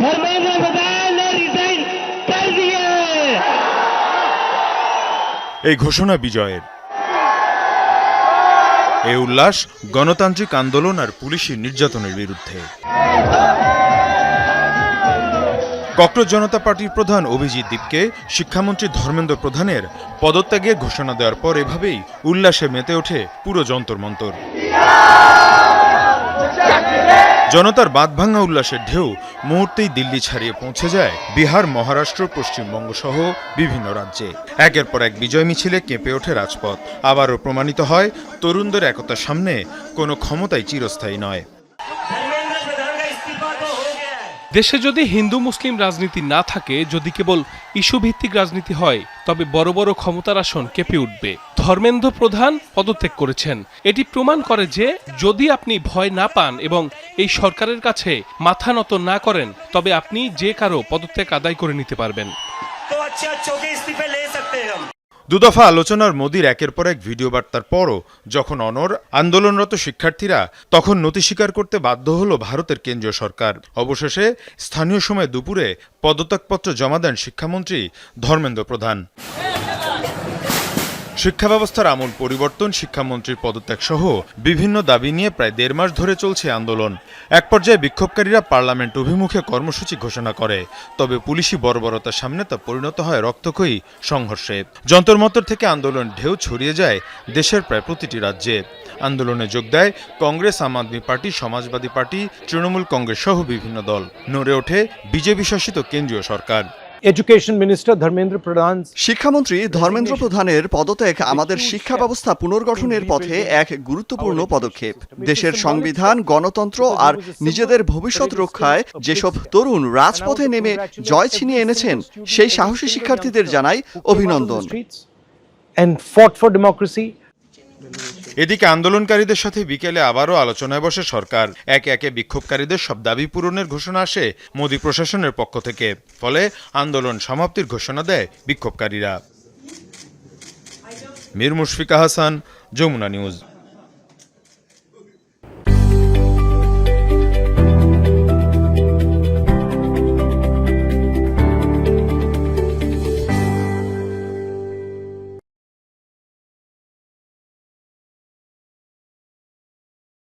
धर्मेंद्र प्रधान ने रिजाइन कर दिया। এই ঘোষণা বিজয়ের। এই উল্লাস গণতান্ত্রিক আন্দোলন আর পুলিশি নির্যাতনের বিরুদ্ধে। ককরোচ জনতা পার্টির প্রধান অভিজিৎ দীপকে শিক্ষামন্ত্রী ধর্মেন্দ্র প্রধানের পদত্যাগের ঘোষণা দেওয়ার পর এভাবেই উল্লাসে মেতে ওঠে পুরো যন্তর মন্তর। জনতার বাঁধভাঙা উল্লাসের ঢেউ মুহূর্তেই দিল্লি ছাড়িয়ে পৌঁছে যায় বিহার, মহারাষ্ট্র, পশ্চিমবঙ্গ সহ বিভিন্ন রাজ্যে। একের পর এক বিজয় মিছিলে কেঁপে ওঠে রাজপথ। আবারও প্রমাণিত হয় তরুণদের একতার সামনে কোনো ক্ষমতাই চিরস্থায়ী নয়। দেশে যদি হিন্দু মুসলিম রাজনীতি না থাকে, যদি কেবল ইস্যুভিত্তিক রাজনীতি হয়, তবে বড় বড় ক্ষমতার আসন কেঁপে উঠবে। ধর্মেন্দ্র প্রধান পদত্যাগ করেছেন। এটি প্রমাণ করে যে যদি আপনি ভয় না পান এবং এই সরকারের কাছে মাথা নত না করেন, তবে আপনি যে কারো পদত্যাগ আদায় করে নিতে পারবেন। দুদফা আলোচনার মোদির একের পর এক ভিডিও বার্তার পরও যখন অনড় আন্দোলনরত শিক্ষার্থীরা, তখন নতি স্বীকার করতে বাধ্য হল ভারতের কেন্দ্রীয় সরকার। অবশেষে স্থানীয় সময় দুপুরে পদত্যাগপত্র জমা দেন শিক্ষামন্ত্রী ধর্মেন্দ্র প্রধান। শিক্ষা ব্যবস্থার আমূল পরিবর্তন, শিক্ষামন্ত্রীর পদত্যাগ সহ বিভিন্ন দাবি নিয়ে প্রায় ১.৫ মাস ধরে চলছে আন্দোলন। এক পর্যায়ে বিক্ষোভকারীরা পার্লামেন্ট অভিমুখে কর্মসূচি ঘোষণা করে, তবে পুলিশি বর্বরতার সামনে তা পরিণত হয় রক্তক্ষয়ী সংঘর্ষে। যন্তর মন্তর থেকে আন্দোলন ঢেউ ছড়িয়ে যায় দেশের প্রায় প্রতিটি রাজ্যে। আন্দোলনে যোগ দেয় কংগ্রেস, আম আদমি পার্টি, সমাজবাদী পার্টি, তৃণমূল কংগ্রেস সহ বিভিন্ন দল। নড়ে ওঠে বিজেপি শাসিত কেন্দ্রীয় সরকার। এডুকেশন মিনিস্টার ধর্মেন্দ্র প্রধান শিক্ষামন্ত্রী ধর্মেন্দ্র প্রধানের পদত্যাগ আমাদের শিক্ষা ব্যবস্থা পুনর্গঠনের পথে এক গুরুত্বপূর্ণ পদক্ষেপ। দেশের সংবিধান, গণতন্ত্র আর নিজেদের ভবিষ্যৎ রক্ষায় যেসব তরুণ রাজপথে নেমে জয় ছিনিয়ে এনেছেন, সেই সাহসী শিক্ষার্থীদের জানাই অভিনন্দন। এদিকে আন্দোলনকারীদের সাথে বিকেলে আবারও আলোচনায় বসে সরকার। একে একে বিক্ষোভকারীদের সব দাবি পূরণের ঘোষণা আসে মোদি প্রশাসনের পক্ষ থেকে। ফলে আন্দোলন সমাপ্তির ঘোষণা দেয় বিক্ষোভকারীরা। মীর মুশফিকা হাসান, যমুনা নিউজ।